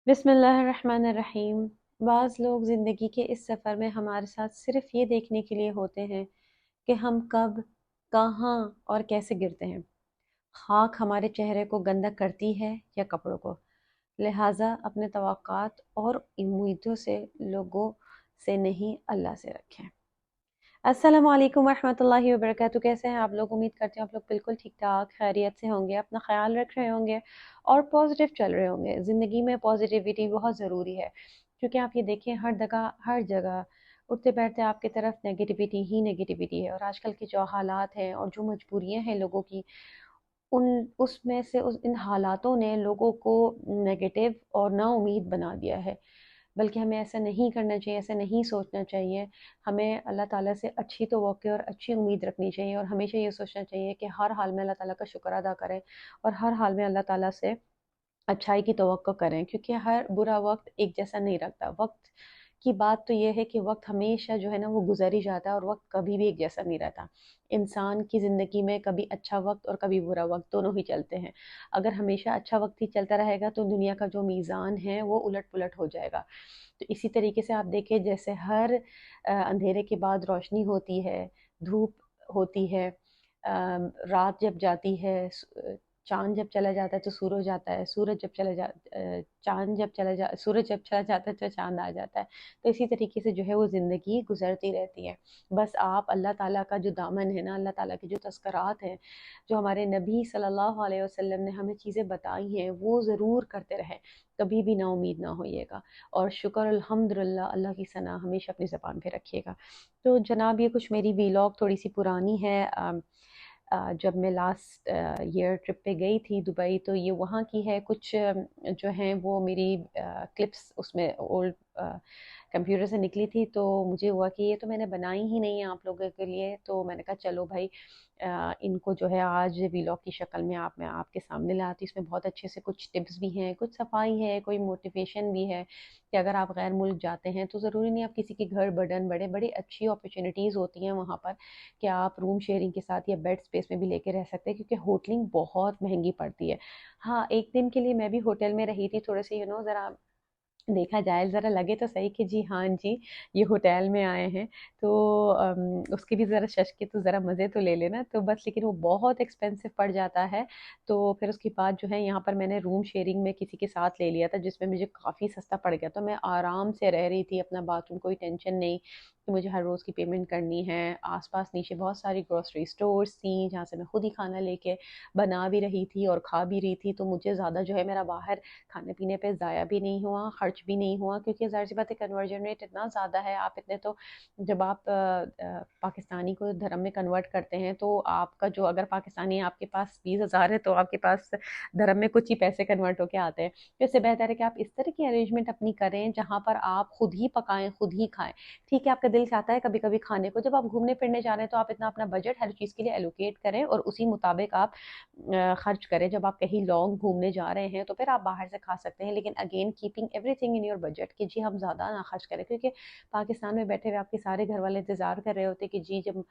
बिस्मिल्लाहिर्रहमानिर्रहीम। बाज़ लोग ज़िंदगी के इस सफ़र में हमारे साथ सिर्फ़ ये देखने के लिए होते हैं कि हम कब, कहाँ और कैसे गिरते हैं। खाक हमारे चेहरे को गंदा करती है या कपड़ों को। लिहाजा अपने तवक्कात और उम्मीदों से लोगों से नहीं, अल्लाह से रखें। अस्सलामु अलैकुम वरहमतुल्लाहि वबरकातुहू। कैसे हैं आप लोग? उम्मीद करती हूँ आप लोग बिल्कुल ठीक ठाक खैरियत से होंगे, अपना ख्याल रख रहे होंगे और पॉजिटिव चल रहे होंगे। ज़िंदगी में पॉजिटिविटी बहुत ज़रूरी है, क्योंकि आप ये देखें हर जगह उठते बैठते आपकी तरफ नेगेटिविटी ही नेगेटिविटी है। और आजकल के जो हालात हैं और जो मजबूरियाँ हैं लोगों की, उन उसमें से उस इन हालातों ने लोगों को नेगेटिव और ना उम्मीद बना दिया है। बल्कि हमें ऐसा नहीं करना चाहिए, ऐसा नहीं सोचना चाहिए। हमें अल्लाह ताला से अच्छी तवक्को और अच्छी उम्मीद रखनी चाहिए और हमेशा ये सोचना चाहिए कि हर हाल में अल्लाह ताला का शुक्र अदा करें और हर हाल में अल्लाह ताला से अच्छाई की तवक्को करें, क्योंकि हर बुरा वक्त एक जैसा नहीं रखता। वक्त की बात तो ये है कि वक्त हमेशा जो है ना वो गुजर ही जाता है और वक्त कभी भी एक जैसा नहीं रहता। इंसान की ज़िंदगी में कभी अच्छा वक्त और कभी बुरा वक्त दोनों ही चलते हैं। अगर हमेशा अच्छा वक्त ही चलता रहेगा तो दुनिया का जो मीज़ान है वो उलट पुलट हो जाएगा। तो इसी तरीके से आप देखें, जैसे हर अंधेरे के बाद रोशनी होती है, धूप होती है, रात जब जाती है, चाँद जब चला जाता है तो सूरज आता है, सूरज जब चला जाता है तो चाँद आ जाता है। तो इसी तरीके से जो है वो ज़िंदगी गुज़रती रहती है। बस आप अल्लाह ताला का जो दामन है ना, अल्लाह ताला के जो तज़किरात हैं, जो हमारे नबी सल्लल्लाहु अलैहि वसल्लम ने हमें चीज़ें बताई हैं, वो ज़रूर करते रहें। कभी भी नाउम्मीद ना होइएगा और शुक्र अल्हम्दुलिल्लाह, अल्लाह की सना हमेशा अपनी ज़बान पे रखिएगा। तो जनाब, ये कुछ मेरी व्लॉग थोड़ी-सी पुरानी है। जब मैं लास्ट ईयर ट्रिप पे गई थी दुबई, तो ये वहाँ की है। कुछ जो हैं वो मेरी क्लिप्स उसमें ओल्ड कंप्यूटर से निकली थी, तो मुझे हुआ कि ये तो मैंने बनाई ही नहीं है आप लोगों के लिए। तो मैंने कहा चलो भाई, इनको जो है आज व्लॉग की शक्ल में मैं आपके सामने लाती। इसमें बहुत अच्छे से कुछ टिप्स भी हैं, कुछ सफाई है, कोई मोटिवेशन भी है कि अगर आप गैर मुल्क जाते हैं तो ज़रूरी नहीं आप किसी के घर बर्डन बड़े बड़ी अच्छी अपॉर्चुनिटीज़ होती हैं वहाँ पर कि आप रूम शेयरिंग के साथ या बेड स्पेस में भी लेके रह सकते हैं, क्योंकि होटलिंग बहुत महंगी पड़ती है। हाँ, एक दिन के लिए मैं भी होटल में रही थी। थोड़े से ज़रा देखा जाए, ज़रा लगे तो सही कि जी हाँ जी, ये होटल में आए हैं, तो उसके भी ज़रा शश के तो ज़रा मज़े तो ले लेना। तो बस लेकिन वो बहुत एक्सपेंसिव पड़ जाता है। तो फिर उसके बाद जो है यहाँ पर मैंने रूम शेयरिंग में किसी के साथ ले लिया था, जिसमें मुझे काफ़ी सस्ता पड़ गया। तो मैं आराम से रह रही थी, अपना बाथरूम, कोई टेंशन नहीं कि मुझे हर रोज़ की पेमेंट करनी है। आस-पास नीचे बहुत सारी ग्रोसरी स्टोर्स थी, जहाँ से मैं खुद ही खाना लेके बना भी रही थी और खा भी रही थी। तो मुझे ज़्यादा जो है मेरा बाहर खाने-पीने पे ज़ाया भी नहीं हुआ, खर्च भी नहीं हुआ, क्योंकि ज़ाहिर-सी बात है कन्वर्जन रेट इतना ज़्यादा है। आप इतने तो जब आप पाकिस्तानी को धर्म में कन्वर्ट करते हैं, तो आपका जो, अगर पाकिस्तानी आपके पास 20,000 है तो आपके पास धर्म में कुछ ही पैसे कन्वर्ट होके आते हैं। तो इससे बेहतर है कि आप इस तरह की अरेंजमेंट अपनी करें जहाँ पर आप खुद ही पकाएँ, खुद ही खाएँ। ठीक है, आपका दिल चाहता है कभी-कभी खाने को, जब आप घूमने-फिरने जा रहे हैं तो आप इतना अपना बजट हर चीज़ के लिए एलोकेट करें और उसी मुताबिक आप खर्च करें। जब आप कहीं लॉन्ग घूमने जा रहे हैं तो फिर आप बाहर से खा सकते हैं, लेकिन again keeping everything in your budget कि जी हम ज़्यादा ना खर्च करें, क्योंकि पाकिस्तान में बैठे हुए आपके सारे घर वाले इंतज़ार कर रहे होते हैं कि जी जब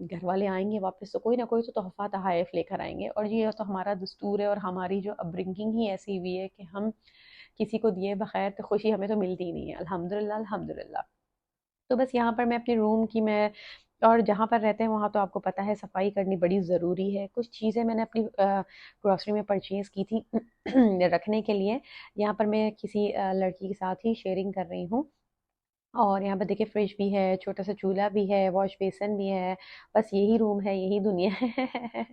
घर वाले आएंगे वापस तो कोई ना कोई तो तोहफ़ा तहाइफ लेकर आएंगे। और ये तो हमारा दस्तूर है और हमारी जो अपब्रिंगिंग ही ऐसी हुई है कि हम किसी को दिए बगैर तो खुशी हमें तो मिलती ही नहीं है। अल्हम्दुलिल्लाह, अल्हम्दुलिल्लाह। तो बस यहाँ पर मैं अपने रूम की मैं और जहाँ पर रहते हैं वहाँ तो आपको पता है सफाई करनी बड़ी ज़रूरी है। कुछ चीज़ें मैंने अपनी ग्रॉसरी में परचेज़ की थी रखने के लिए। यहाँ पर मैं किसी लड़की के साथ ही शेयरिंग कर रही हूँ। और यहाँ पे देखिए फ्रिज भी है, छोटा सा चूल्हा भी है, वॉश बेसिन भी है। बस यही रूम है, यही दुनिया है।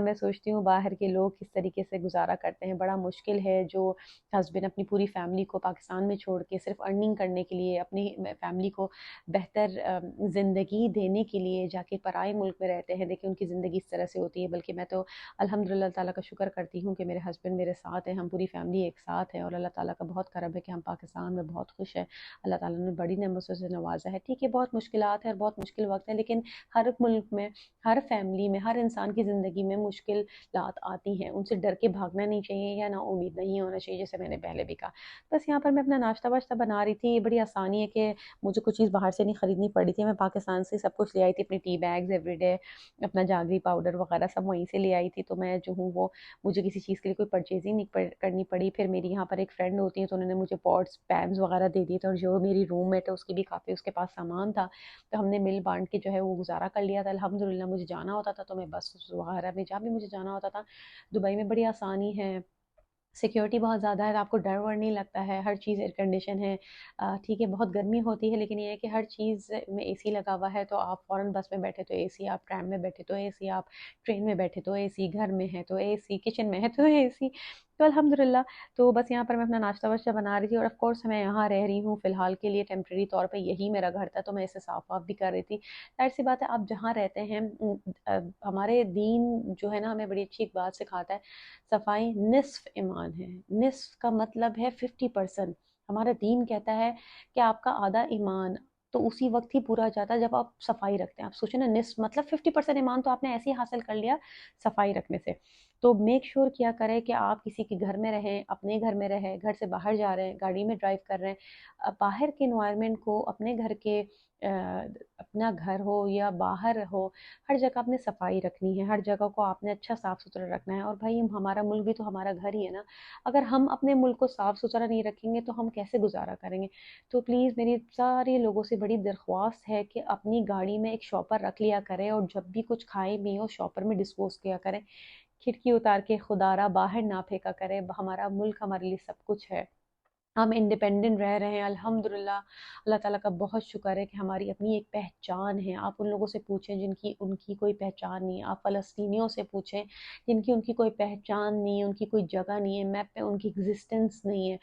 मैं सोचती हूँ बाहर के लोग किस तरीके से गुजारा करते हैं। बड़ा मुश्किल है जो हस्बैंड अपनी पूरी फैमिली को पाकिस्तान में छोड़ के सिर्फ अर्निंग करने के लिए, अपनी फैमिली को बेहतर ज़िंदगी देने के लिए जाके पराए मुल्क में रहते हैं। देखिए उनकी ज़िंदगी इस तरह से होती है, बल्कि मैं तो अल्हम्दुलिल्लाह ताला का शुक्र करती हूँ कि मेरे हस्बैंड मेरे साथ हैं, हम पूरी फैमिली एक साथ हैं और अल्लाह ताला का बहुत करम है कि हम पाकिस्तान में बहुत खुश हैं। अल्लाह ताला ने बड़ी नेमतों से नवाजा है। ठीक है, बहुत मुश्किलात है और बहुत मुश्किल वक्त है, लेकिन हर मुल्क में, हर फैमिली में, हर इंसान की ज़िंदगी में मुश्किलात आती हैं, उनसे डर के भागना नहीं चाहिए या ना उम्मीद नहीं होना चाहिए, जैसे मैंने पहले भी कहा। बस यहाँ पर मैं अपना नाश्ता वाश्ता बना रही थी। ये बड़ी आसानी है कि मुझे कुछ चीज़ बाहर से नहीं ख़रीदनी पड़ी थी, मैं पाकिस्तान से सब कुछ ले आई थी, अपनी टी बैग्स एवरीडे, अपना जागरी पाउडर वगैरह सब वहीं से ले आई थी। तो मैं जो हूँ वो, मुझे किसी चीज़ के लिए कोई परचेजिंग नहीं करनी पड़ी। फिर मेरी यहाँ पर एक फ्रेंड होती है, तो उन्होंने मुझे पॉट्स पैन्स वगैरह दे दिए थे, और जो मेरी रूममेट है उसकी भी काफ़ी उसके पास सामान था, तो हमने मिल बांट के जो है वो गुजारा कर लिया था अल्हम्दुलिल्लाह। मुझे जाना होता था तो मैं बस वगैरह में, जहाँ भी मुझे जाना होता था, दुबई में बड़ी आसानी है, सिक्योरिटी बहुत ज़्यादा है, आपको डर वर नहीं लगता है, हर चीज़ एयर कंडीशन है। ठीक है, बहुत गर्मी होती है, लेकिन ये है कि हर चीज़ में एसी लगा हुआ है, तो आप फ़ौरन बस में बैठे तो एसी, आप ट्रैम में बैठे तो एसी, आप ट्रेन में बैठे तो एसी, घर में है तो एसी, किचन में है तो एसी। तो अल्हम्दुलिल्लाह। तो बस यहाँ पर मैं अपना नाश्ता वाश्ता बना रही थी, और ऑफ कोर्स मैं यहाँ रह रही हूँ फ़िलहाल के लिए, टेम्परेरी तौर पे यही मेरा घर था, तो मैं इसे साफ़ वाफ़ भी कर रही थी। ज़ाहिर सी बात है, आप जहाँ रहते हैं, हमारे दीन जो है ना, हमें बड़ी अच्छी एक बात सिखाता है, सफाई निस्फ ईमान है। निस्फ का मतलब है 50%। हमारा दीन कहता है कि आपका आधा ईमान तो उसी वक्त ही पूरा हो जाता है जब आप सफाई रखते हैं। आप सोचें ना, निस्फ मतलब 50% ईमान तो आपने ऐसे ही हासिल कर लिया सफाई रखने से। तो मेक श्योर किया करें कि आप किसी के घर में रहें, अपने घर में रहें, घर से बाहर जा रहे हैं, गाड़ी में ड्राइव कर रहे हैं, बाहर के इन्वायरमेंट को, अपने घर के अपना घर हो या बाहर हो, हर जगह आपने सफाई रखनी है, हर जगह को आपने अच्छा साफ सुथरा रखना है। और भाई, हमारा मुल्क भी तो हमारा घर ही है ना। अगर हम अपने मुल्क को साफ सुथरा नहीं रखेंगे तो हम कैसे गुजारा करेंगे। तो प्लीज़ मेरी सारे लोगों से बड़ी दरख्वास्त है कि अपनी गाड़ी में एक शॉपर रख लिया करें, और जब भी कुछ खाएं पिए हो शॉपर में डिस्पोज किया करें। खिड़की उतार के खुदारा बाहर ना फेंका करें। हमारा मुल्क हमारे लिए सब कुछ है, हम इंडिपेंडेंट रह रहे हैं अल्हम्दुलिल्लाह। अल्लाह ताला का बहुत शुक्र है कि हमारी अपनी एक पहचान है। आप उन लोगों से पूछें जिनकी उनकी कोई पहचान नहीं है, आप फ़लस्तीनियों से पूछें जिनकी उनकी कोई पहचान नहीं है, उनकी कोई जगह नहीं है, मैप पे उनकी एग्जिस्टेंस नहीं है।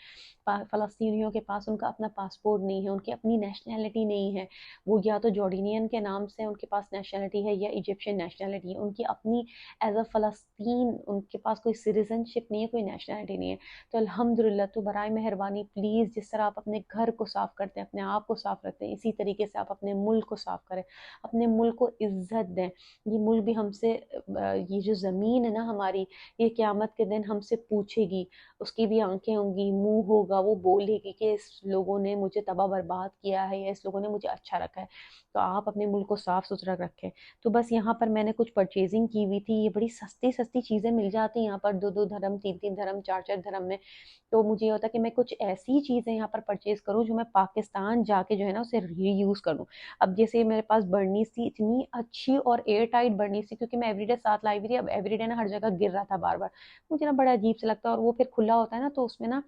फ़लस्तीनियों के पास उनका अपना पासपोर्ट नहीं है, उनकी अपनी नेशनैलिटी नहीं है। वो या तो जॉर्डनियन के नाम से उनके पास नेशनैलिटी है, या इजिप्शियन नेशनैलिटी है, उनकी अपनी एज अ फ़लस्तीन उनके पास कोई सिटीज़नशिप नहीं है, कोई नेशनैलिटी नहीं है। तो अल्हम्दुलिल्लाह, तो बराए मेहरबानी प्लीज़, जिस तरह आप अपने घर को साफ़ करते हैं, अपने आप को साफ़ रखते हैं, इसी तरीके से आप अपने मुल्क को साफ़ करें, अपने मुल्क को इज़्ज़त दें। ये मुल्क भी हमसे ये जो ज़मीन है ना हमारी, ये क़यामत के दिन हमसे पूछेगी, उसकी भी आँखें होंगी, मुँह होगा, वो बोलेगी कि इस लोगों ने मुझे तबाह बर्बाद किया है, या इस लोगों ने मुझे अच्छा रखा है। तो आप अपने मुल्क को साफ़ सुथरा रखें। तो बस यहाँ पर मैंने कुछ परचेजिंग की हुई थी, ये बड़ी सस्ती-सस्ती चीज़ें मिल जाती हैं यहाँ पर, 2-2 धर्म, 3-3 धर्म, 4-4 धर्म में। तो मुझे ये होता है कि मैं कुछ ऐसी चीज़ें यहाँ पर परचेज़ करूँ जो मैं पाकिस्तान जाके जो है ना उसे रीयूज़ करूँ। अब जैसे मेरे पास बर्नीज़ थी, इतनी अच्छी और एयर टाइट बर्नीज़ थी, क्योंकि मैं एवरीडे साथ लाई हुई थी। अब एवरीडे ना हर जगह गिर रहा था बार-बार। मुझे ना बड़ा अजीब सा लगता है, और वो फिर खुला होता है ना, तो उसमें ना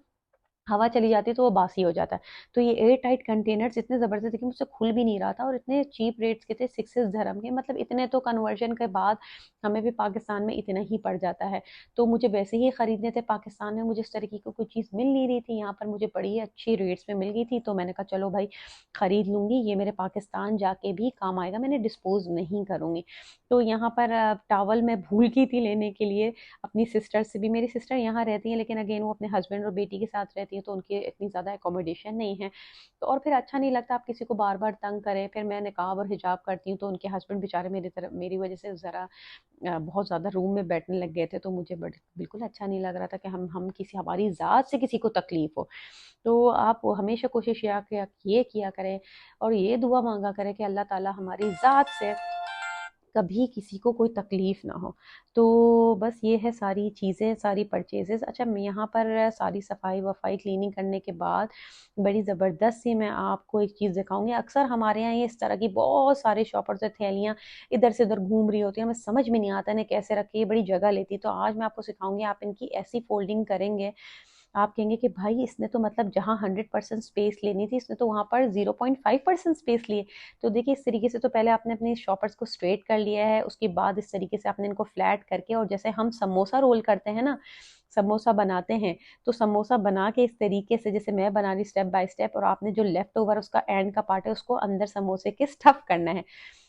हवा चली जाती है तो वो बासी हो जाता है। तो ये एयर टाइट कंटेनर्स इतने ज़बरदस्त थे कि मुझसे खुल भी नहीं रहा था, और इतने चीप रेट्स के थे, 6 दिरहम के, मतलब इतने तो कन्वर्जन के बाद हमें भी पाकिस्तान में इतना ही पड़ जाता है। तो मुझे वैसे ही खरीदने थे, पाकिस्तान में मुझे इस तरीके की कोई चीज़ मिल नहीं रही थी, यहाँ पर मुझे बड़ी अच्छी रेट्स में मिल गई थी, तो मैंने कहा चलो भाई खरीद लूँगी, ये मेरे पाकिस्तान जाके भी काम आएगा, मैंने डिस्पोज़ नहीं करूँगी। तो यहाँ पर टॉवल मैं भूल गई थी लेने के लिए अपनी सिस्टर से भी। मेरी सिस्टर यहाँ रहती हैं, लेकिन अगेन वो अपने हस्बैंड और बेटी के साथ रहती हैं, तो उनकी इतनी ज़्यादा एकोमोडेशन नहीं है। तो और फिर अच्छा नहीं लगता आप किसी को बार-बार तंग करें। फिर मैं निकाब और हिजाब करती हूँ, तो उनके हस्बैंड बेचारे मेरी वज़ह से ज़रा बहुत ज़्यादा रूम में बैठने लग गए थे, तो मुझे बिल्कुल अच्छा नहीं लग रहा था कि हम किसी, हमारी ज़ात से किसी को तकलीफ़ हो। तो आप हमेशा कोशिश ये किया करें, और ये दुआ माँगा करें कि अल्लाह ताला हमारी ज़ात से कभी किसी को कोई तकलीफ़ ना हो। तो बस ये है सारी चीज़ें, सारी परचेज़ेज़। अच्छा, मैं यहाँ पर सारी सफाई-वफ़ाई क्लीनिंग करने के बाद बड़ी ज़बरदस्त सी मैं आपको एक चीज़ दिखाऊँगी। अक्सर हमारे यहाँ ये इस तरह की बहुत सारे शॉपर्स और थैलियाँ इधर से उधर घूम रही होती हैं, हमें समझ में नहीं आता इन्हें कैसे रखें, ये बड़ी जगह लेती है। तो आज मैं आपको सिखाऊँगी, आप इनकी ऐसी फ़ोल्डिंग करेंगे, आप कहेंगे कि भाई इसने तो मतलब जहाँ 100% स्पेस लेनी थी, इसने तो वहाँ पर 0.5% स्पेस लिए। तो देखिए, इस तरीके से तो पहले आपने अपने शॉपर्स को स्ट्रेट कर लिया है, उसके बाद इस तरीके से आपने इनको फ्लैट करके, और जैसे हम समोसा रोल करते हैं ना, समोसा बनाते हैं, तो समोसा बना के इस तरीके से जैसे मैं बना रही स्टेप बाय स्टेप, और आपने जो लेफ्ट ओवर उसका एंड का पार्ट है उसको अंदर समोसे के स्टफ करना है।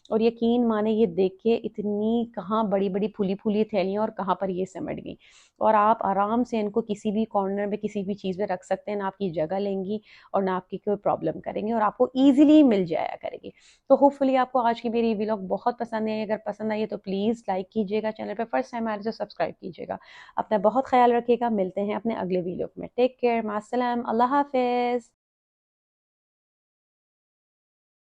और यकीन माने ये देख के इतनी कहाँ बड़ी बड़ी फूली फूली थैलियाँ और कहाँ पर ये सिमट गई। और आप आराम से इनको किसी भी कॉर्नर में किसी भी चीज़ में रख सकते हैं, ना आपकी जगह लेंगी और ना आपकी कोई प्रॉब्लम करेंगे और आपको ईजिली मिल जाया करेगी। तो होपफुली आपको आज की मेरी व्लॉग बहुत पसंद आई। अगर पसंद आई है तो प्लीज़ लाइक कीजिएगा, चैनल पर फर्स्ट टाइम आए तो सब्सक्राइब कीजिएगा। अपना बहुत ख्याल रखिएगा, मिलते हैं अपने अगले व्लॉग में। टेक केयर, मास्सलाम, अल्लाह हाफिज़।